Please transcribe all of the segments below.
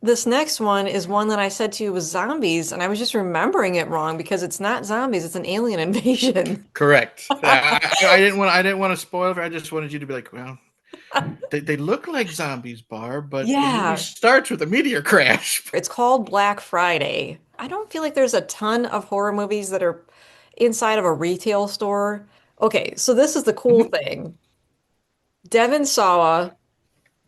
this next one is one that I said to you was zombies, and I was just remembering it wrong because it's not zombies, it's an alien invasion. Correct. I didn't want to spoil it. I just wanted you to be like, well, they look like zombies, Barb, but the movie Yeah, starts with a meteor crash. it's called Black Friday. I don't feel like there's a ton of horror movies that are inside of a retail store. Okay, so this is the cool thing. Devin Sawa,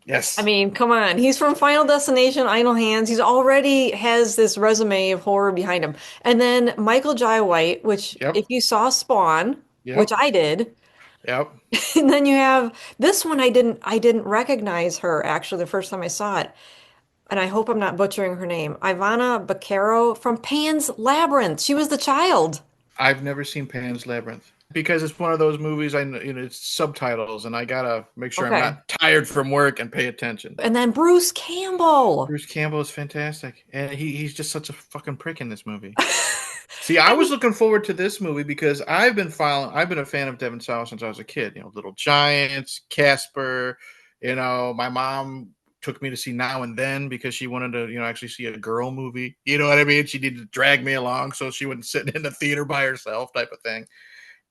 I Yes. mean, come on. He's from Final Destination, Idle Hands. He's already has this resume of horror behind him. And then Michael Jai White, which Yep. if you saw Spawn, which Yep. I did, Yep. and then you have this one I didn't recognize her actually the first time I saw it. And I hope I'm not butchering her name. Ivana Bacaro from Pan's Labyrinth. She was the child. I've never seen Pan's Labyrinth because it's one of those movies. It's subtitles, and I gotta make sure I'm Okay. not tired from work and pay attention. And then Bruce Campbell. Bruce Campbell is fantastic, and he's just such a fucking prick in this movie. See, I was And looking forward to this movie because I've been a fan of Devon Sawa since I was a kid. Little Giants, Casper. My mom took me to see Now and Then because she wanted to, actually see a girl movie. You know what I mean? She needed to drag me along so she wouldn't sit in the theater by herself, type of thing.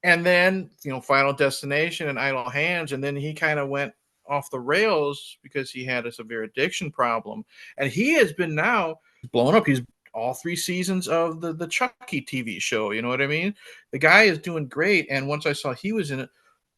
And then, Final Destination and Idle Hands, and then he kind of went off the rails because he had a severe addiction problem, and he has been now blown up. He's all three seasons of the Chucky TV show. You know what I mean? The guy is doing great. And once I saw he was in it,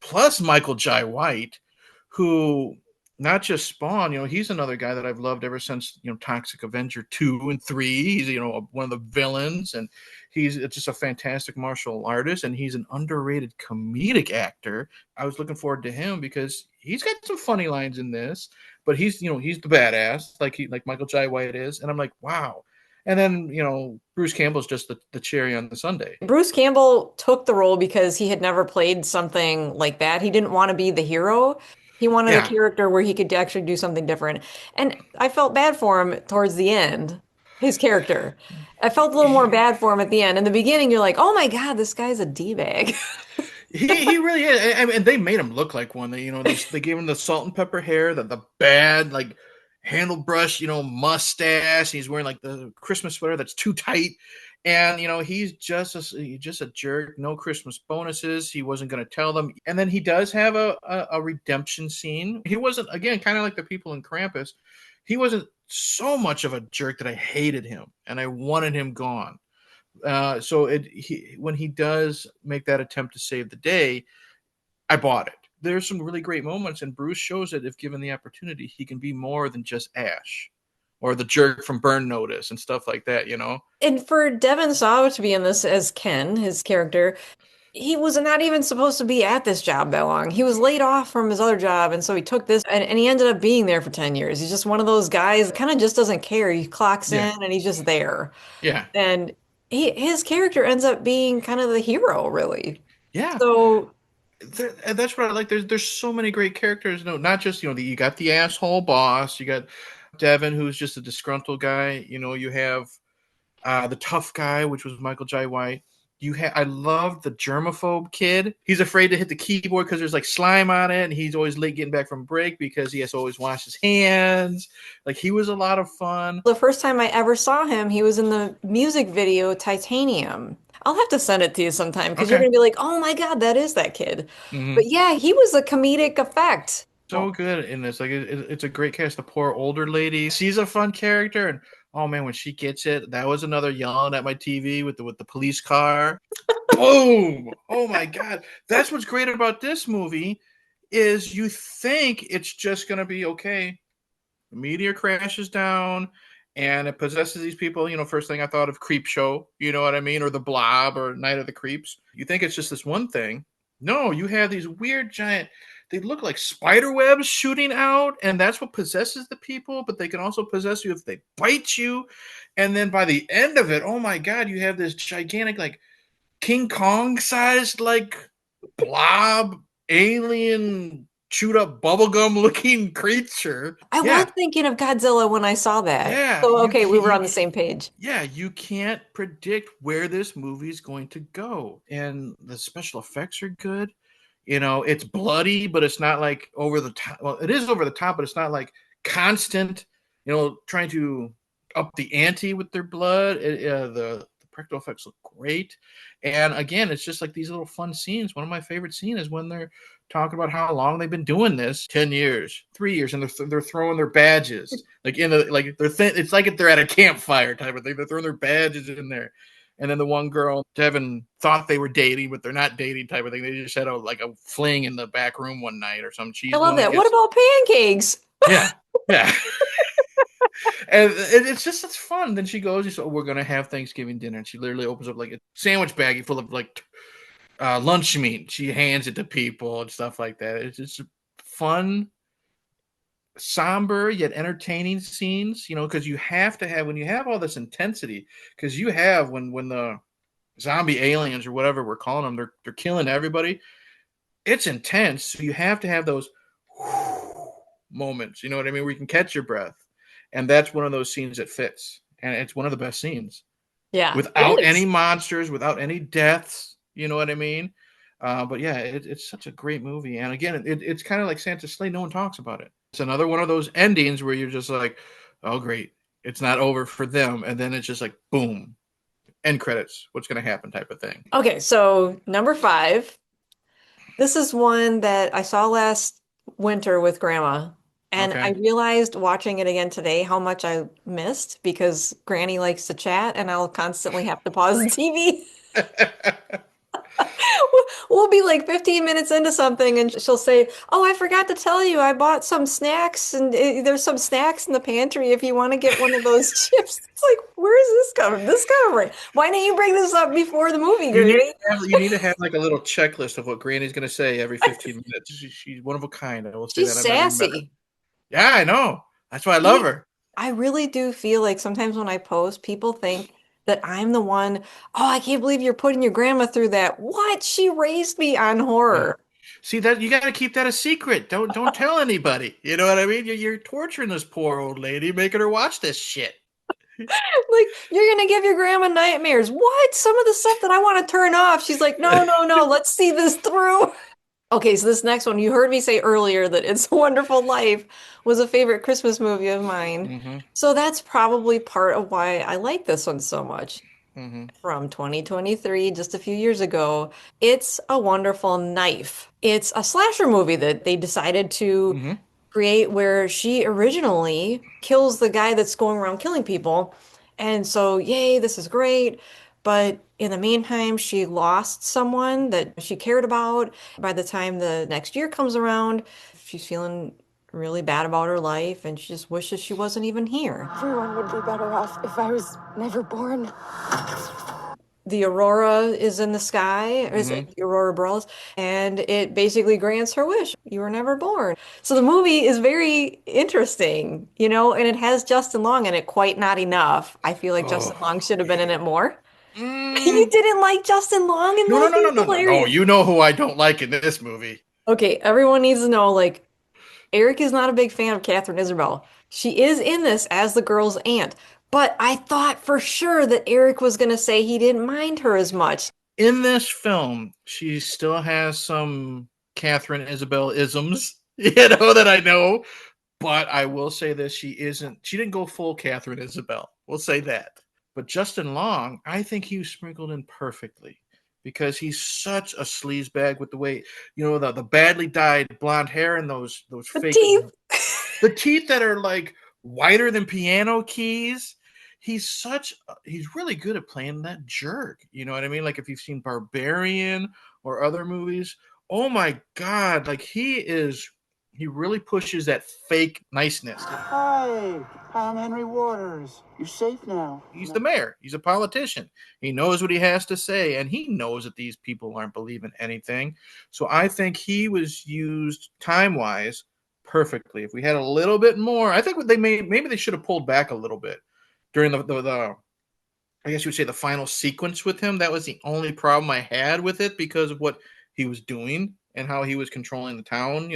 plus Michael Jai White, who not just Spawn, he's another guy that I've loved ever since, Toxic Avenger 2 and 3. He's, one of the villains, and he's just a fantastic martial artist, and he's an underrated comedic actor. I was looking forward to him because he's got some funny lines in this, but he's the badass, like Michael Jai White is. And I'm like, wow. And then, Bruce Campbell's just the cherry on the sundae. Bruce Campbell took the role because he had never played something like that. He didn't want to be the hero. He wanted a Yeah. character where he could actually do something different. And I felt bad for him towards the end, his character. I felt a little more bad for him at the end. In the beginning, you're like, oh my God, this guy's a D-bag. He really is. I mean, they made him look like one. They gave him the salt and pepper hair, the bad like handle brush, mustache. He's wearing like the Christmas sweater that's too tight, and he's just a jerk. No Christmas bonuses. He wasn't going to tell them, and then he does have a redemption scene. He wasn't, again, kind of like the people in Krampus. He wasn't so much of a jerk that I hated him and I wanted him gone. When he does make that attempt to save the day, I bought it. There's some really great moments, and Bruce shows that if given the opportunity, he can be more than just Ash or the jerk from Burn Notice and stuff like that. And for Devon Sawa to be in this as Ken, his character, he was not even supposed to be at this job that long. He was laid off from his other job, and so he took this, and he ended up being there for 10 years. He's just one of those guys, kind of just doesn't care. He clocks Yeah, in and he's just there. yeah, And his character ends up being kind of the hero, really. yeah. So, And that's what I like. There's so many great characters. No, not just you got the asshole boss. You got Devin, who's just a disgruntled guy. You have the tough guy, which was Michael Jai White. I love the germaphobe kid. He's afraid to hit the keyboard because there's like slime on it, and he's always late getting back from break because he has to always wash his hands. Like, he was a lot of fun. the first time I ever saw him, he was in the music video Titanium. I'll have to send it to you sometime because you're Okay. going to be like, oh my God, that is that kid. But Mm-hmm. yeah, he was a comedic effect. So good in this. Like, it's a great cast. The poor older lady, she's a fun character, and oh man, when she gets it, that was another yelling at my TV with the police car. Boom! Oh my god, that's what's great about this movie is you think it's just gonna be okay. The meteor crashes down, and it possesses these people. First thing I thought of Creep Show. You know what I mean, or The Blob, or Night of the Creeps. You think it's just this one thing. No, you have these weird giant. They look like spider webs shooting out, and that's what possesses the people. But they can also possess you if they bite you. And then by the end of it, oh my god, you have this gigantic, like King Kong sized, like blob alien chewed up bubblegum looking creature. I was Yeah. thinking of Godzilla when I saw that. Yeah, So, you okay, we can't. were on the same page. Yeah, you can't predict where this movie is going to go, and the special effects are good. It's bloody, but it's not like over the top. Well, it is over the top, but it's not like constant. Trying to up the ante with their blood. The practical effects look great, and again, it's just like these little fun scenes. One of my favorite scenes is when they're talking about how long they've been doing this 10 years 3 years, and they're throwing their badges like in the like it's like if they're at a campfire type of thing. They're throwing their badges in there, and then the one girl, Devin, thought they were dating, but they're not dating type of thing. They just had a fling in the back room one night or something. I She's the love one that that. What gets, about pancakes? yeah, yeah. And it's fun. Then she goes, so we're gonna have Thanksgiving dinner, and she literally opens up like a sandwich baggie full of like lunch meat. She hands it to people and stuff like that. It's just fun, somber yet entertaining scenes. Because you have to have when you have all this intensity. Because you have when the zombie aliens or whatever we're calling them, they're killing everybody. It's intense. So you have to have those moments. You know what I mean? Where you can catch your breath, and that's one of those scenes that fits, and it's one of the best scenes Yeah, it without any is. monsters, without any deaths. You know what I mean? But yeah, it's such a great movie, and again, it's kind of like Santa's Slay. No one talks about it. It's another one of those endings where you're just like, oh great, it's not over for them, and then it's just like boom, end credits. What's going to happen? Type of thing. Okay, so number five. This is one that I saw last winter with Grandma. And I Okay. realized watching it again today how much I missed because Granny likes to chat and I'll constantly have to pause the TV. We'll be like 15 minutes into something and she'll say, "Oh, I forgot to tell you, I bought some snacks and there's some snacks in the pantry if you want to get one of those chips." It's like, where is this coming? This coming right? Why didn't you bring this up before the movie, You need Granny? to have, you need to have like a little checklist of what Granny's going to say every 15 minutes. She's one of a kind. I will say She's that. I've never met her. sassy. Yeah, I know. That's why I love I her. I really do feel like sometimes when I post, people think that I'm the one, "Oh, I can't believe you're putting your grandma through that." What? She raised me on Yeah. horror. See that you got to keep that a secret. Don't tell anybody. You know what I mean? You're torturing this poor old lady, making her watch this shit. Like, you're gonna give your grandma nightmares. What? Some of the stuff that I want to turn off. She's like, "No, no, no, let's see this through." Okay, so this next one, you heard me say earlier that It's a Wonderful Life was a favorite Christmas movie of mine. Mm-hmm. So that's probably part of why I like this one so much. Mm-hmm. From 2023, just a few years ago. It's a Wonderful Knife. It's a slasher movie that they decided to Mm-hmm. create where she originally kills the guy that's going around killing people. And so, yay, this is great. But in the meantime, she lost someone that she cared about. By the time the next year comes around, she's feeling really bad about her life and she just wishes she wasn't even here. Everyone would be better off if I was never born. The aurora is in the sky, or is Mm-hmm. it the aurora borealis? And it basically grants her wish. You were never born. So the movie is very interesting, and it has Justin Long in it, quite not enough. I feel like Justin Long Oh. should have been in it more. You Mm. didn't like Justin Long in No, no, this? no, no, He's no, no, no. hilarious. You know who I don't like in this movie. Okay, everyone needs to know, like, Eric is not a big fan of Catherine Isabel. She is in this as the girl's aunt, but I thought for sure that Eric was going to say he didn't mind her as much. In this film, she still has some Catherine Isabel isms, that I know. But I will say this: she didn't go full Catherine Isabel. We'll say that. But Justin Long, I think he was sprinkled in perfectly because he's such a sleazebag with the way, the badly dyed blonde hair and those The fake, teeth. the teeth that are like whiter than piano keys. He's really good at playing that jerk. You know what I mean? Like if you've seen Barbarian or other movies, oh my god, like he really pushes that fake niceness. Hi, I'm Henry Waters. You're safe now. He's the mayor. He's a politician. He knows what he has to say, and he knows that these people aren't believing anything. So I think he was used time wise perfectly. If we had a little bit more, I think what maybe they should have pulled back a little bit during the I guess you would say the final sequence with him. That was the only problem I had with it because of what he was doing and how he was controlling the town.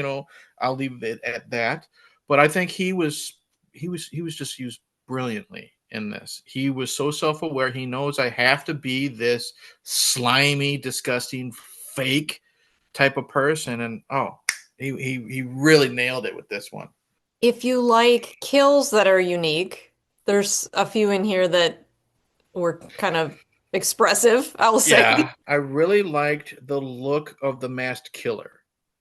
I'll leave it at that. But I think he was just used brilliantly in this. He was so self-aware. He knows I have to be this slimy, disgusting, fake type of person. And he really nailed it with this one. If you like kills that are unique, There's a few in here that were kind of expressive, I'll say. Yeah, I really liked the look of the masked killer.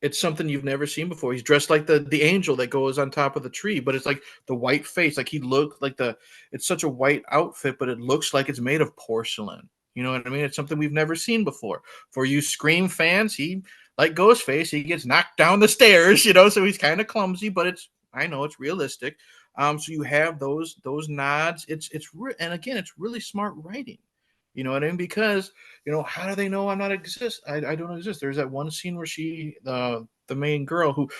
It's something you've never seen before. He's dressed like the angel that goes on top of the tree, but it's like the white face. Like he looked like the it's such a white outfit, but it looks like it's made of porcelain. You know what I mean? It's something we've never seen before. For you Scream fans, he like Ghostface, he gets knocked down the stairs, so he's kind of clumsy, but I know it's realistic. So you have those nods. And again, it's really smart writing. You know what I mean? Because how do they know I'm not exist? I don't exist. There's that one scene where the main girl who,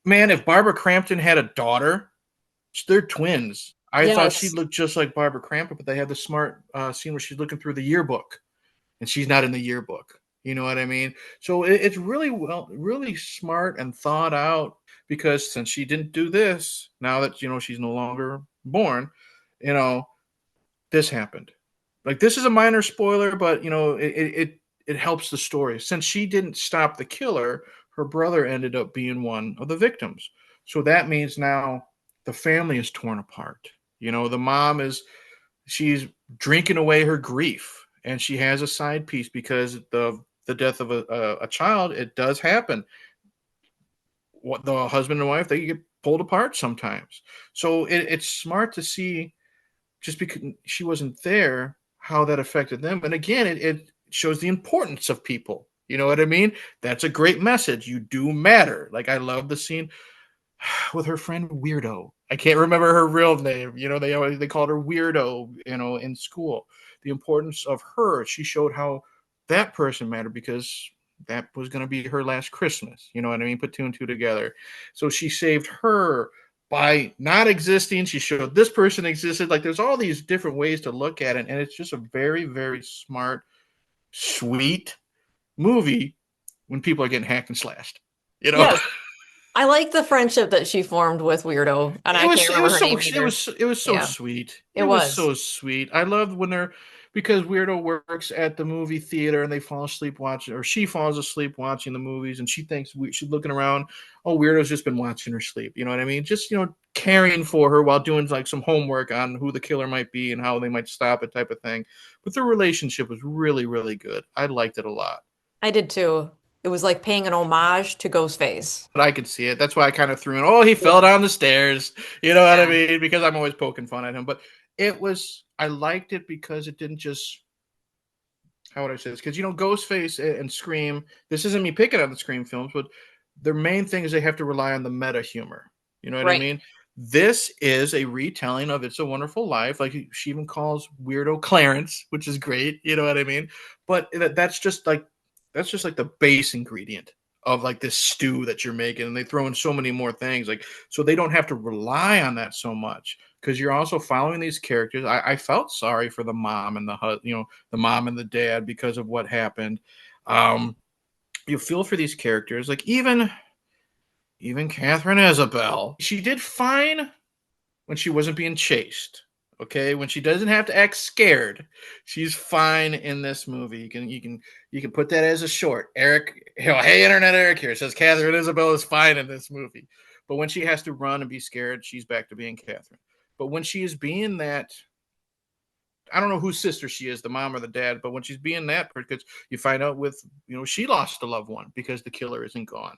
man, if Barbara Crampton had a daughter, they're twins. I thought she Yes. looked just like Barbara Crampton, but they had the smart scene where she's looking through the yearbook and she's not in the yearbook. You know what I mean? So it's really smart and thought out because since she didn't do this, now that she's no longer born, you know this happened. Like this is a minor spoiler, but it helps the story. Since she didn't stop the killer, her brother ended up being one of the victims. So that means now the family is torn apart. The mom she's drinking away her grief, and she has a side piece because the death of a child. It does happen. What the husband and wife, they get pulled apart sometimes. So it's smart to see just because she wasn't there, how that affected them. And again, it shows the importance of people. You know what I mean? That's a great message. You do matter. Like I love the scene with her friend Weirdo. I can't remember her real name. They called her Weirdo, in school. The importance of her. She showed how that person mattered because that was going to be her last Christmas. You know what I mean? Put two and two together. So she saved her by not existing. She showed this person existed. Like there's all these different ways to look at it. And it's just a very, very smart, sweet movie when people are getting hacked and slashed. You know? Yes. I like the friendship that she formed with Weirdo, and It I can't was it remember was her so name either. it was so Yeah, sweet. it It was was. so sweet. I loved when they're because Weirdo works at the movie theater and they fall asleep watching, or she falls asleep watching the movies, and she thinks she's looking around. Oh, Weirdo's just been watching her sleep. You know what I mean? Just caring for her while doing like some homework on who the killer might be and how they might stop it, type of thing. But their relationship was really, really good. I liked it a lot. I did too. It was like paying an homage to Ghostface. But I could see it. That's why I kind of threw in, oh, he fell Yeah. down the stairs. You know what I Yeah. mean? Because I'm always poking fun at him. But I liked it because it didn't just, how would I say this? Because, Ghostface and Scream, this isn't me picking on the Scream films, but their main thing is they have to rely on the meta humor. You know what I Right. mean? This is a retelling of It's a Wonderful Life. Like she even calls Weirdo Clarence, which is great. You know what I mean? But that's just like the base ingredient of like this stew that you're making, and they throw in so many more things, like so they don't have to rely on that so much because you're also following these characters. I felt sorry for the mom and the mom and the dad because of what happened. Um, you feel for these characters, like even Catherine Isabel. She did fine when she wasn't being chased. Okay, when she doesn't have to act scared, she's fine in this movie. You can put that as a short. Eric, hey internet, Eric here says Catherine Isabel is fine in this movie, but when she has to run and be scared, she's back to being Catherine. But when she is being that, I don't know whose sister she is, the mom or the dad, but when she's being that, because you find out she lost a loved one because the killer isn't gone,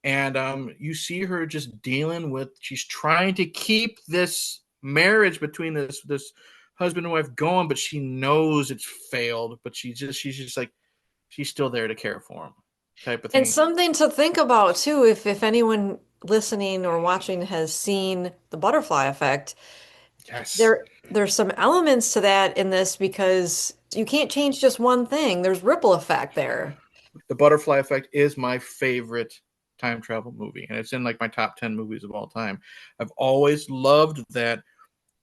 and you see her just dealing with. She's trying to keep this marriage between this husband and wife going, but she knows it's failed. But she's just like she's still there to care for him, type of And thing. something to think about too, if anyone listening or watching has seen the butterfly effect, Yes, there's some elements to that in this because you can't change just one thing. There's ripple effect there. the Butterfly Effect is my favorite time travel movie, and it's in like my top 10 movies of all time. I've always loved that.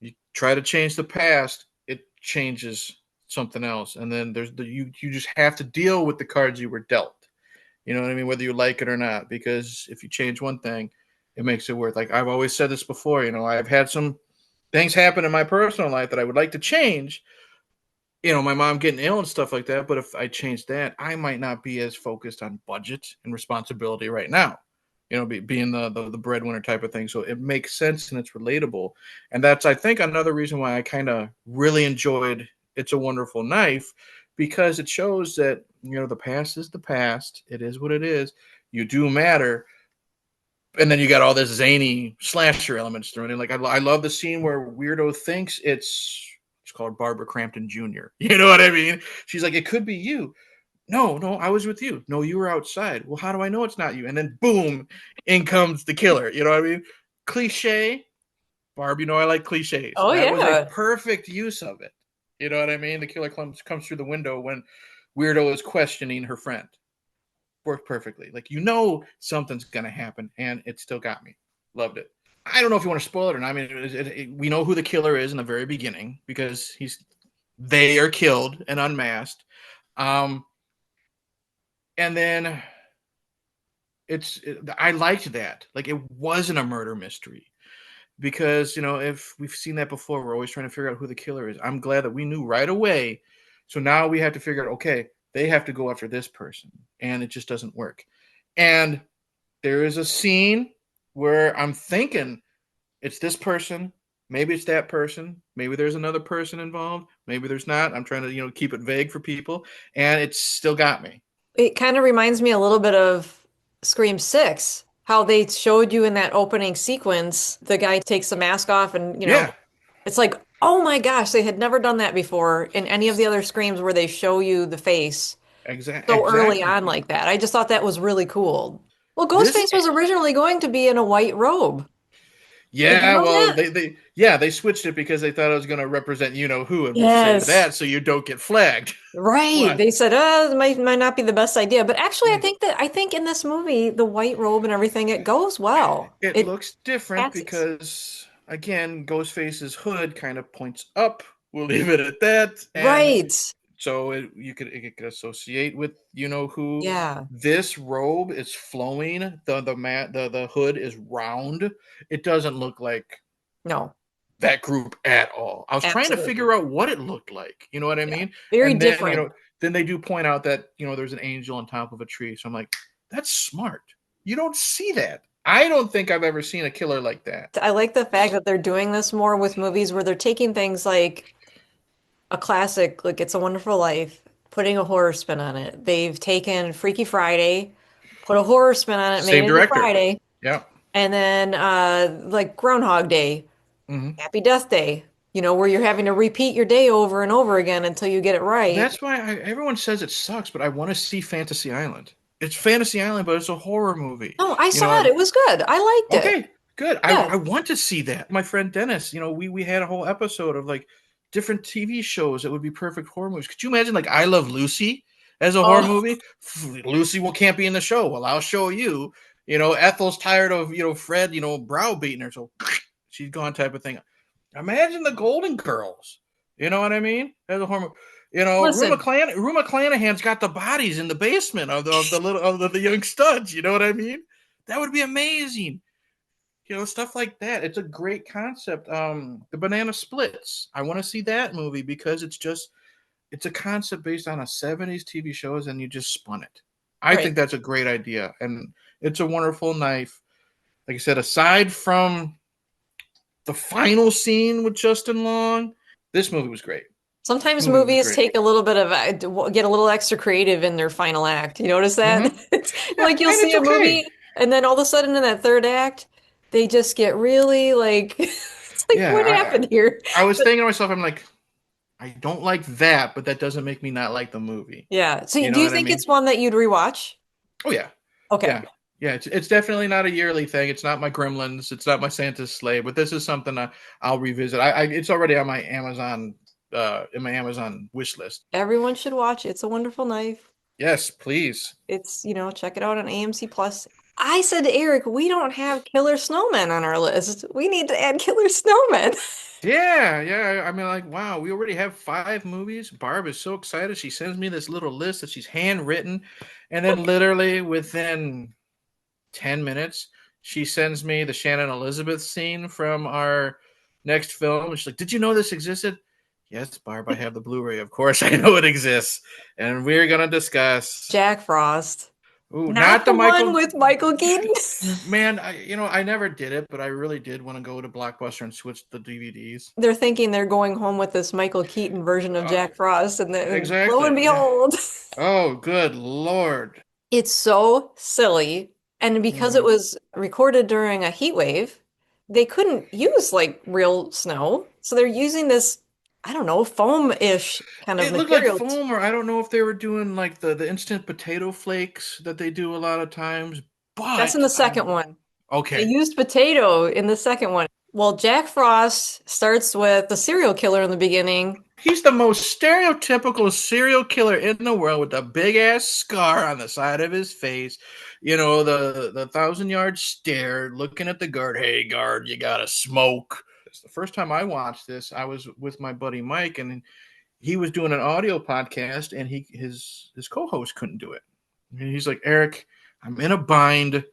You try to change the past, it changes something else, and then you just have to deal with the cards you were dealt. You know what I mean? Whether you like it or not, because if you change one thing, it makes it worth. Like I've always said this before, I've had some things happen in my personal life that I would like to change. My mom getting ill and stuff like that. But if I change that, I might not be as focused on budget and responsibility right now. being the breadwinner type of thing. So it makes sense and it's relatable. And that's, I think, another reason why I kind of really enjoyed It's a Wonderful Knife, because it shows that, the past is the past. It is what it is. You do matter. And then you got all this zany slasher elements thrown in. Like, I love the scene where Weirdo thinks it's called Barbara Crampton Jr. You know what I mean? She's like, it could be you. No, no, I was with you. No, you were outside. Well, how do I know it's not you? And then boom, in comes the killer. You know what I mean? Cliche. Barb, I like cliches. Oh That was a yeah. perfect use of it. You know what I mean? The killer comes through the window when Weirdo is questioning her friend. Worked perfectly. Like, something's going to happen, and it still got me. Loved it. I don't know if you want to spoil it or not. I mean, we know who the killer is in the very beginning because they are killed and unmasked. And then I liked that. Like, it wasn't a murder mystery because, if we've seen that before, we're always trying to figure out who the killer is. I'm glad that we knew right away. So now we have to figure out, okay, they have to go after this person, and it just doesn't work. And there is a scene where I'm thinking it's this person, maybe it's that person, maybe there's another person involved, maybe there's not. I'm trying to, keep it vague for people, and it's still got me. It kind of reminds me a little bit of Scream 6, how they showed you in that opening sequence, the guy takes the mask off and, Yeah, it's like, oh my gosh, they had never done that before in any of the other Screams where they show you the face so early exactly. on like that. I just thought that was really cool. Well, This Ghostface was originally going to be in a white robe. Did you Yeah, know well, that? they switched it because they thought it was going to represent who, and we'll save Yes. that so you don't get flagged. Right. But They said, it might not be the best idea. But actually, I think in this movie, the white robe and everything, it goes well. it It looks different passes. because, again, Ghostface's hood kind of points up. We'll leave it at that, and Right. so it could associate with who. Yeah. This robe is flowing. The hood is round. It doesn't look like No, that group at all. I was trying to figure absolutely. out what it looked like. You know what I Yeah. mean? Very And then, different. then they do point out that, there's an angel on top of a tree. So I'm like, that's smart. You don't see that. I don't think I've ever seen a killer like that. I like the fact that they're doing this more with movies where they're taking things like a classic, like It's a Wonderful Life, putting a horror spin on it. They've taken Freaky Friday, put a horror spin on it, made Same it into director. Friday, Yeah. and then like Groundhog Day, Hmm. Happy Death Day, where you're having to repeat your day over and over again until you get it right. That's why everyone says it sucks, but I want to see Fantasy Island. It's Fantasy Island, but it's a horror movie. No, I You saw it. know, It was good. I liked it. Okay, good. I, Yeah. I want to see that. My friend Dennis, we had a whole episode of like different TV shows that would be perfect horror movies. Could you imagine like I Love Lucy as a horror Oh, movie? Lucy can't be in the show. Well, I'll show you. Ethel's tired of Fred browbeating her, so she's gone type of thing. Imagine the Golden Girls. You know what I mean? As a horror movie. listen, Rue McClanahan's got the bodies in the basement of the young studs. You know what I mean? That would be amazing. Stuff like that. It's a great concept. The Banana Splits. I want to see that movie because it's a concept based on a 70s TV shows and you just spun it. I right. think that's a great idea. And It's a Wonderful Knife. Like I said, aside from the final scene with Justin Long, this movie was great. Sometimes Movie was movies great. take a little bit of get a little extra creative in their final act. You notice that? Mm-hmm. It's Yeah, like you'll and see it's a movie okay. and then all of a sudden in that third act, they just get really like it's like what Yeah, happened here? I was But thinking to myself, I'm like, I don't like that, but that doesn't make me not like the movie. yeah. So You do know you what I think mean? it's one that you'd rewatch? Oh yeah. Okay. Yeah, yeah. It's definitely not a yearly thing. It's not my Gremlins. It's not my Santa's Sleigh. But this is something I'll revisit. It's already on my Amazon in my Amazon wish list. Everyone should watch It's a Wonderful Knife. Yes, please. It's, check it out on AMC Plus. I said to Eric, we don't have killer snowmen on our list. We need to add killer snowmen. Yeah, yeah. I mean, like, wow, we already have 5 movies. Barb is so excited. She sends me this little list that she's handwritten, and then literally within 10 minutes, she sends me the Shannon Elizabeth scene from our next film. She's like, "Did you know this existed?" Yes, Barb, I have the Blu-ray. Of course, I know it exists, and we're gonna discuss. Jack Frost. Ooh, Not not the the one Michael. with Michael Keaton. Man, I never did it, but I really did want to go to Blockbuster and switch the DVDs. They're thinking they're going home with this Michael Keaton version of Uh, Jack Frost, and then lo and exactly. Yeah. behold, Oh, good Lord. it's so silly. And because it Hmm. was recorded during a heat wave, they couldn't use like real snow. So they're using this, I don't know, foam-ish kind of It looked like material. foam, or I don't know if they were doing like the instant potato flakes that they do a lot of times, That's in but the second one. They okay. used potato in the second one. Well, Jack Frost starts with the serial killer in the beginning. He's the most stereotypical serial killer in the world with a big ass scar on the side of his face. The 1,000 yard stare, looking at the guard. Hey, guard, you gotta smoke. It's the first time I watched this. I was with my buddy Mike, and he was doing an audio podcast, and his co-host couldn't do it. And he's like, Eric, I'm in a bind.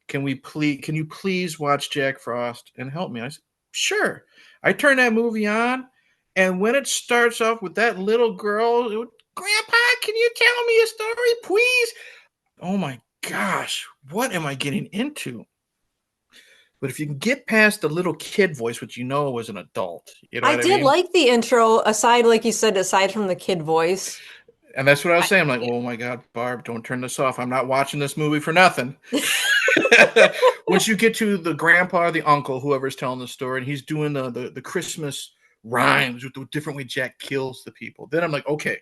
Can you please watch Jack Frost and help me? I said, sure. I turned that movie on, and when it starts off with that little girl, Grandpa, can you tell me a story, please? Oh my gosh, what am I getting into? But if you can get past the little kid voice, which was an adult, you know I what I did mean? like the intro, aside, like you said, aside from the kid voice. And that's what I was I, saying. I'm like, oh my God, Barb, don't turn this off. I'm not watching this movie for nothing. Once you get to the grandpa or the uncle, whoever's telling the story, and he's doing the Christmas rhymes with the different way Jack kills the people, then I'm like, okay,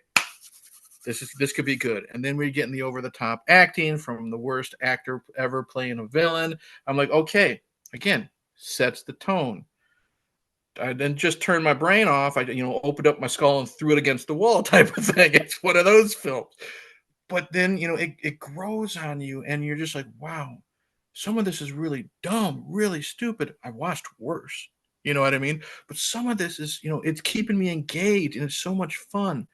this could be good. And then we're getting the over the top acting from the worst actor ever playing a villain. I'm like, okay, again, sets the tone. I then just turned my brain off. I opened up my skull and threw it against the wall type of thing. It's one of those films. But then it grows on you, and you're just like, wow, some of this is really dumb, really stupid. I watched worse. You know what I mean? But some of this is, it's keeping me engaged, and it's so much fun.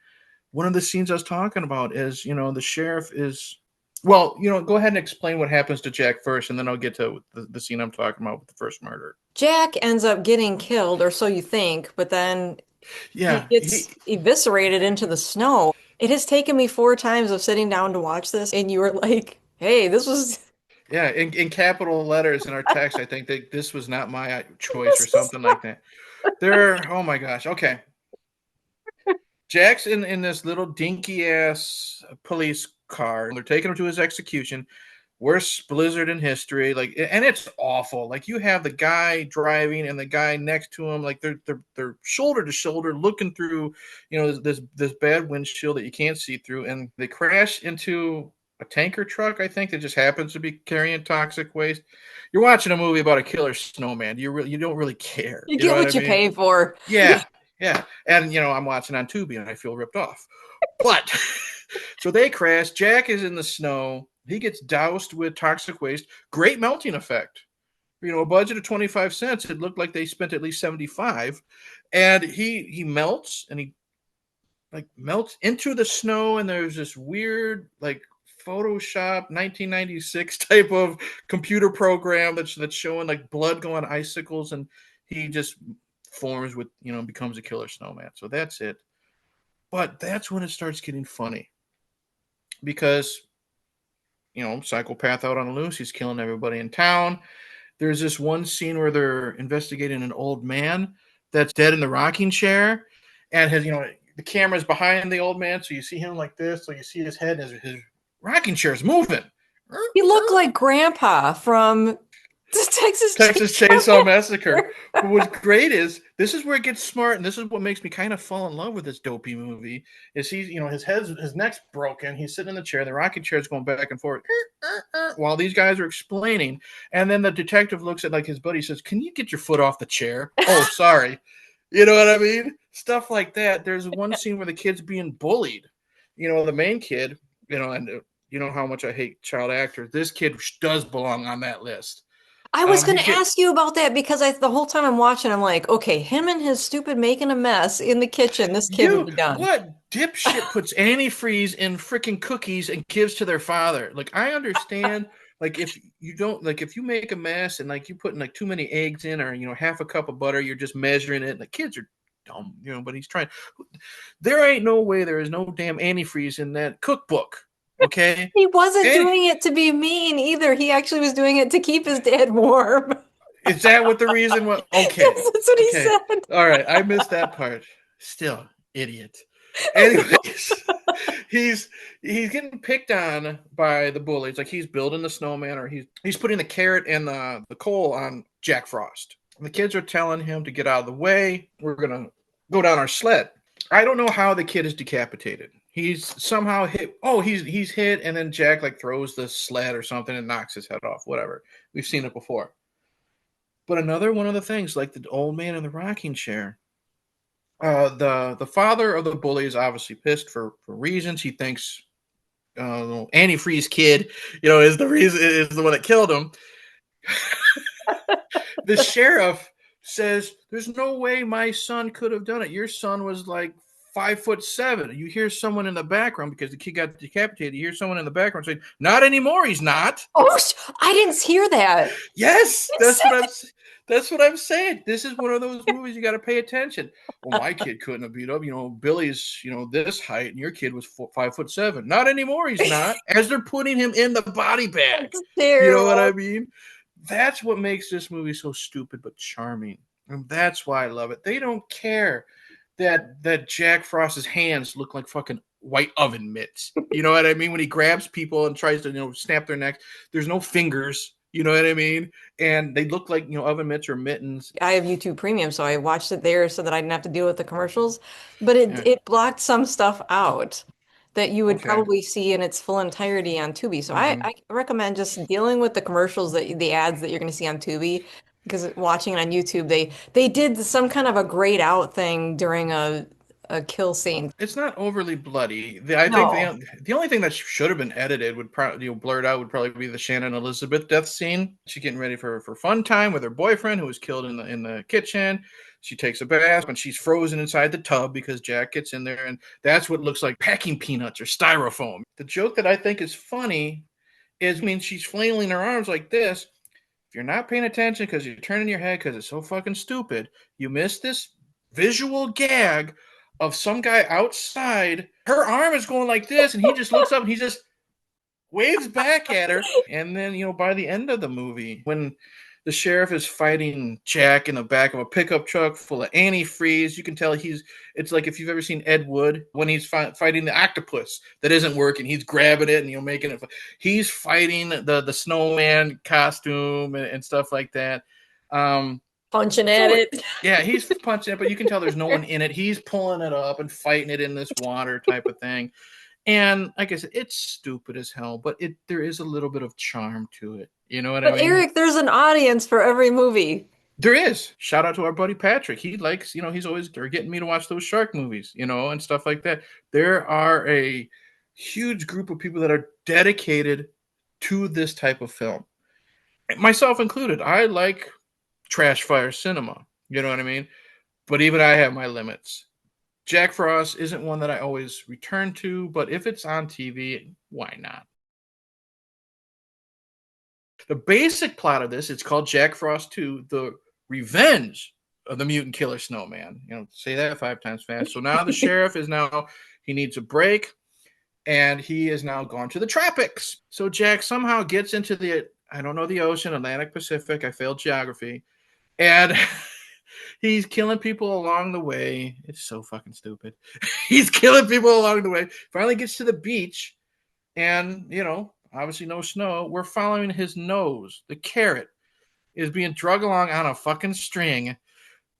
One of the scenes I was talking about is, the sheriff is, well, go ahead and explain what happens to Jack first, and then I'll get to the scene I'm talking about with the first murder. Jack ends up getting killed, or so you think, but then he Yeah, gets eviscerated into the snow. It has taken me 4 times of sitting down to watch this, and you were like, hey, this was yeah, in capital letters in our text, I think that this was not my choice or this was something like that. Oh my gosh, okay. Jack's in this little dinky ass police car, and they're taking him to his execution. Worst blizzard in history, like, and it's awful. Like, you have the guy driving and the guy next to him, like they're shoulder to shoulder, looking through, this bad windshield that you can't see through, and they crash into a tanker truck, I think, that just happens to be carrying toxic waste. You're watching a movie about a killer snowman. You don't really care. you You know get what I what you mean? pay for. Yeah, yeah. And I'm watching on Tubi and I feel ripped off. But so they crash. Jack is in the snow. He gets doused with toxic waste. Great melting effect. A budget of 25 cents. It looked like they spent at least 75. And he melts, and he like melts into the snow, and there's this weird like Photoshop 1996 type of computer program that's showing like blood going on icicles, and he just forms with becomes a killer snowman. So that's it. But that's when it starts getting funny, because psychopath out on the loose, he's killing everybody in town. There's this one scene where they're investigating an old man that's dead in the rocking chair, and the camera's behind the old man, so you see him like this, so you see his head as his rocking chair is moving. He looked like Grandpa from the Texas Texas Chainsaw Chainsaw Massacre. Massacre. But what's great is this is where it gets smart, and this is what makes me kind of fall in love with this dopey movie. Is his neck's broken. He's sitting in the chair. The rocking chair is going back and forth while these guys are explaining. And then the detective looks at like his buddy, says, "Can you get your foot off the chair?" Oh, sorry. You know what I mean? Stuff like that. There's one scene where the kid's being bullied. The main kid. And you know how much I hate child actors. This kid does belong on that list. I was going He's to get ask you about that because the whole time I'm watching, I'm like, okay, him and his stupid making a mess in the kitchen. This kid would You be done. what dipshit puts antifreeze in freaking cookies and gives to their father? Like, I understand, like, if you don't, like, if you make a mess and like you putting like too many eggs in, or half a cup of butter, you're just measuring it. Like, kids are dumb, but he's trying. There ain't no way there is no damn antifreeze in that cookbook. Okay. He wasn't And doing it to be mean either. He actually was doing it to keep his dad warm. is that what the reason was? Okay. Yes, that's what he Okay. said. All right. I missed that part. Still, idiot. Anyways, he's he's getting picked on by the bullies. Like he's building the snowman, or he's putting the carrot and the coal on Jack Frost. And the kids are telling him to get out of the way. We're gonna go down our sled. I don't know how the kid is decapitated. He's somehow hit. Oh, he's hit, and then Jack like throws the sled or something and knocks his head off. Whatever. We've seen it before. But another one of the things, like the old man in the rocking chair, the father of the bully is obviously pissed for reasons. He thinks antifreeze kid, is the reason, is the one that killed him. The sheriff says, "There's no way my son could have done it. Your son was like 5'7". You hear someone in the background because the kid got decapitated. You hear someone in the background saying, "Not anymore. He's not." Oh, I didn't hear that. Yes, It that's said what I'm. That's what I'm saying. This is one of those movies you got to pay attention. Well, my kid couldn't have beat up. Billy's this height, and your kid was 5'7". Not anymore. He's not. As they're putting him in the body bag. That's You know what I terrible. mean? That's what makes this movie so stupid but charming, and that's why I love it. They don't care that Jack Frost's hands look like fucking white oven mitts. You know what I mean? When he grabs people and tries to snap their necks, there's no fingers. You know what I mean? And they look like oven mitts or mittens. I have YouTube Premium, so I watched it there so that I didn't have to deal with the commercials. But it Yeah. it blocked some stuff out that you would Okay. probably see in its full entirety on Tubi. So I, Mm-hmm. I recommend just dealing with the commercials, the ads that you're going to see on Tubi, because watching it on YouTube, they did some kind of a grayed out thing during a kill scene. It's not overly bloody. I think No. the only thing that should have been edited would probably blurred out would probably be the Shannon Elizabeth death scene. She's getting ready for fun time with her boyfriend who was killed in the kitchen. She takes a bath and she's frozen inside the tub because Jack gets in there, and that's what looks like packing peanuts or styrofoam. The joke that I think is funny is, I mean, she's flailing her arms like this. If you're not paying attention because you're turning your head because it's so fucking stupid, you miss this visual gag of some guy outside. Her arm is going like this, and he just looks up and he just waves back at her. And then, by the end of the movie, when the sheriff is fighting Jack in the back of a pickup truck full of antifreeze, you can tell it's like if you've ever seen Ed Wood when he's fighting the octopus that isn't working, he's grabbing it and making it. He's fighting the snowman costume and stuff like that. Punching at So it. yeah, he's punching it, but you can tell there's no one in it. He's pulling it up and fighting it in this water type of thing. And like I said, it's stupid as hell, but there is a little bit of charm to it. You know what I But mean? Eric, there's an audience for every movie. There is. Shout out to our buddy Patrick. He likes, he's always they're getting me to watch those shark movies, and stuff like that. There are a huge group of people that are dedicated to this type of film, myself included. I like trash fire cinema. You know what I mean? But even I have my limits. Jack Frost isn't one that I always return to, but if it's on TV, why not? The basic plot of this, it's called Jack Frost 2, The Revenge of the Mutant Killer Snowman. Say that 5 times fast. So now the sheriff he needs a break, and he is now gone to the tropics. So Jack somehow gets into I don't know the ocean, Atlantic, Pacific. I failed geography. And he's killing people along the way. It's so fucking stupid. He's killing people along the way. Finally gets to the beach, and, obviously no snow. We're following his nose. The carrot is being drug along on a fucking string,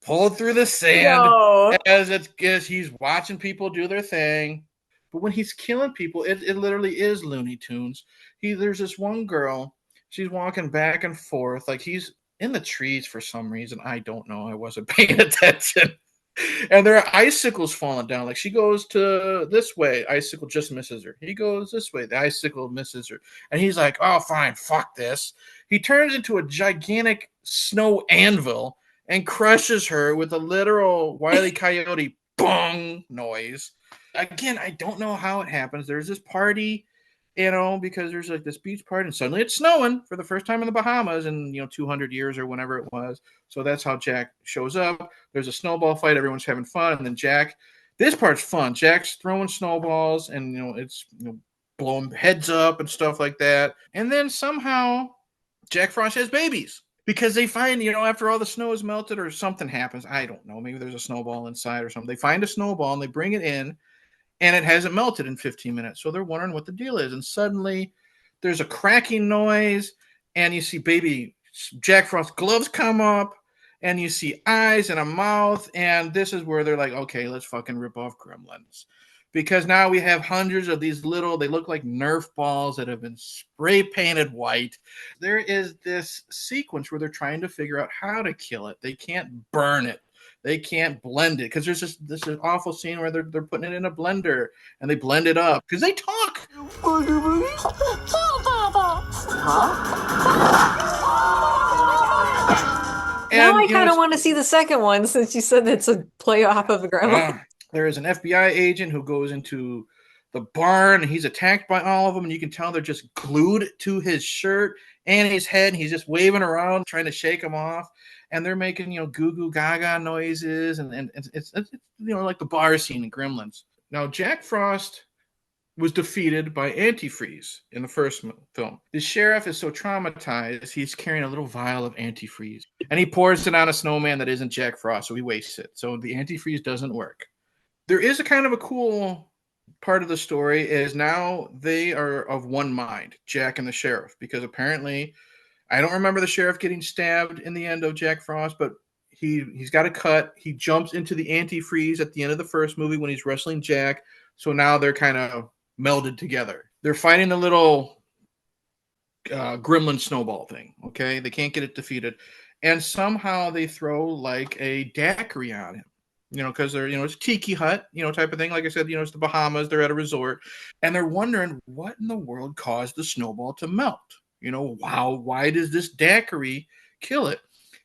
pulled through the sand No. as he's watching people do their thing. But when he's killing people, it literally is Looney Tunes. There's this one girl. She's walking back and forth like he's in the trees for some reason. I don't know. I wasn't paying attention. And there are icicles falling down. Like she goes to this way, icicle just misses her. He goes this way, the icicle misses her. And he's like, "Oh, fine, fuck this." He turns into a gigantic snow anvil and crushes her with a literal Wile E. Coyote bong noise. Again, I don't know how it happens. There's this party, because there's like this beach party, and suddenly it's snowing for the first time in the Bahamas in 200 years or whenever it was. So that's how Jack shows up. There's a snowball fight, everyone's having fun, and then this part's fun. Jack's throwing snowballs, and it's blowing heads up and stuff like that. And then somehow Jack Frost has babies because they find, after all the snow is melted or something happens. I don't know. Maybe there's a snowball inside or something. They find a snowball and they bring it in and it hasn't melted in 15 minutes. So they're wondering what the deal is. And suddenly there's a cracking noise and you see baby Jack Frost gloves come up and you see eyes and a mouth. And this is where they're like, okay, let's fucking rip off Gremlins. Because now we have hundreds of these they look like Nerf balls that have been spray painted white. There is this sequence where they're trying to figure out how to kill it. They can't burn it. They can't blend it because there's this awful scene where they're putting it in a blender and they blend it up because they talk. Now And I kind of want to see the second one since you said it's a play off of the Gremlins. There is an FBI agent who goes into the barn and he's attacked by all of them, and you can tell they're just glued to his shirt and his head, and he's just waving around trying to shake them off, and they're making goo goo gaga noises, and it's like the bar scene in Gremlins. Now Jack Frost was defeated by antifreeze in the first film. The sheriff is so traumatized, he's carrying a little vial of antifreeze, and he pours it on a snowman that isn't Jack Frost, so he wastes it. So the antifreeze doesn't work. There is a kind of a cool part of the story is now they are of one mind, Jack and the sheriff, because apparently, I don't remember the sheriff getting stabbed in the end of Jack Frost, but he's got a cut. He jumps into the antifreeze at the end of the first movie when he's wrestling Jack. So now they're kind of melded together. They're fighting the little gremlin snowball thing. Okay, they can't get it defeated, and somehow they throw like a daiquiri on him. Because they're, it's a tiki hut, type of thing. Like I said, it's the Bahamas. They're at a resort, and they're wondering what in the world caused the snowball to melt. Wow, why does this daiquiri kill it?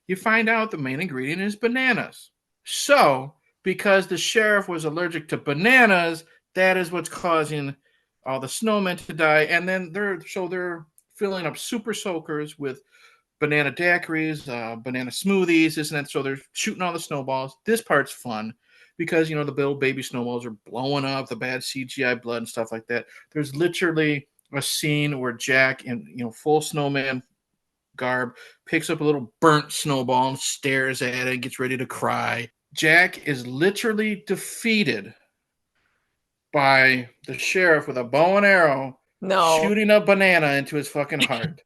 You find out the main ingredient is bananas. So, because the sheriff was allergic to bananas, that is what's causing all the snowmen to die. And then they're filling up super soakers with banana daiquiris, banana smoothies, this and that. So they're shooting all the snowballs. This part's fun because, the little baby snowballs are blowing up, the bad CGI blood and stuff like that. There's literally a scene where Jack in, full snowman garb picks up a little burnt snowball and stares at it and gets ready to cry. Jack is literally defeated by the sheriff with a bow and arrow shooting a banana into his fucking heart.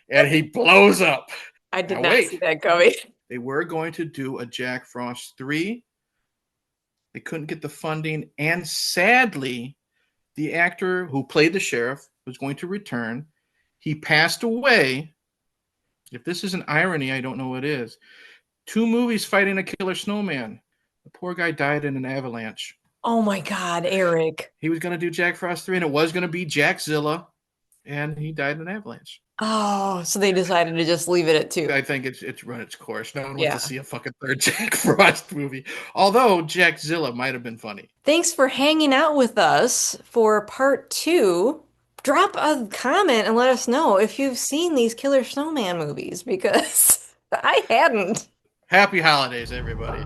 And he blows up. I did not see that coming. They were going to do a Jack Frost 3. They couldn't get the funding. And sadly, the actor who played the sheriff was going to return. He passed away. If this is an irony, I don't know what it is. 2 movies fighting a killer snowman. The poor guy died in an avalanche. Oh my God, Eric. He was going to do Jack Frost 3, and it was going to be Jackzilla. And he died in an avalanche. Oh, so they decided to just leave it at 2. I think it's run its course. No one wants to see a fucking third Jack Frost movie. Although Jackzilla might have been funny. Thanks for hanging out with us for part 2. Drop a comment and let us know if you've seen these Killer Snowman movies because I hadn't. Happy holidays, everybody.